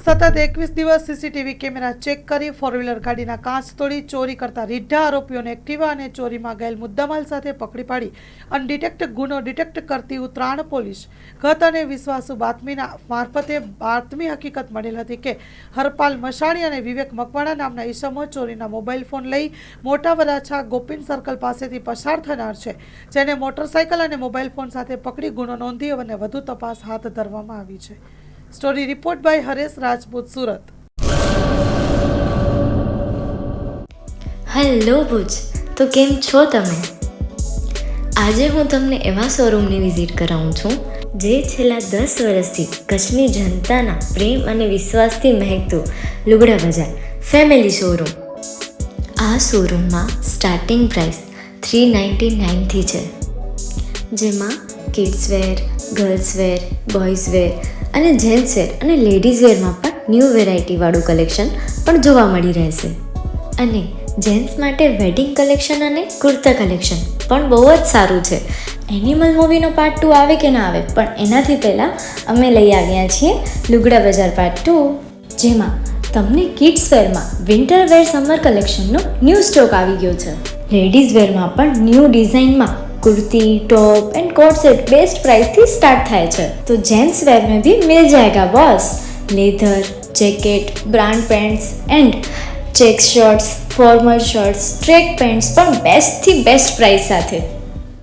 સતત 21 દિવસ CCTV camera check કરી ફોર વ્હીલર ગાડીના કાચ તોડી ચોરી કરતા રીઢા આરોપીઓને એક્ટિવા અને ચોરીમાં ગયેલ મુદ્દામાલ સાથે પકડી પાડી અનડિટેક્ટ ગુનો ડિટેક્ટ કરતી ઉત્તરાયણ પોલીસ ગત અને વિશ્વાસુ બાતમીના મારફતે બાતમી હકીકત મળેલ હતી કે હરપાલ મશાણી અને વિવેક મકવાણા નામના ઈસમો ચોરીના મોબાઈલ ફોન લઈ મોટા વરાછા ગોપીન સર્કલ પાસેથી પસાર થનાર છે, જેને મોટરસાયકલ અને મોબાઈલ ફોન સાથે પકડી ગુનો નોંધી અને વધુ તપાસ હાથ ધરવામાં આવી છે. Story report by Haresh Rajput, Surat. Hello Bhuj, તો કેમ છો તમે? આજે હું તમને એવા શોરૂમની વિઝિટ કરાવું છું જે છેલ્લા 10 વર્ષથી કચ્છની જનતાના પ્રેમ અને વિશ્વાસથી મહેકતું લુગડા બજાર ફેમિલી શોરૂમ. આ શોરૂમમાં સ્ટાર્ટિંગ પ્રાઇસ 399થી છે, જેમાં kids wear, girls wear, boys wear અને જેન્ટ્સ વેર અને લેડીઝ વેરમાં પણ ન્યૂ વેરાયટીવાળું કલેક્શન પણ જોવા મળી રહેશે. અને જેન્ટ્સ માટે વેડિંગ કલેક્શન અને કુર્તા કલેક્શન પણ બહુ જ સારું છે. એનિમલ મૂવીનો પાર્ટ 2 આવે કે ના આવે, પણ એનાથી પહેલાં અમે લઈ આવ્યા છીએ લુગડા બજાર પાર્ટ 2, જેમાં તમને કિડ્સ વેરમાં વિન્ટર વેર સમર કલેક્શનનો ન્યૂ સ્ટોક આવી ગયો છે. લેડીઝ વેરમાં પણ ન્યૂ ડિઝાઇનમાં kurti, top and coat set best price थी स्टार्ट थाय छे. तो जेंट्स वेर में भी मिल जाएगा boss. Leather, jacket, brand pants and check shirts, formal shirts, track pants પણ બેસ્ટ થી બેસ્ટ પ્રાઇસ સાથે.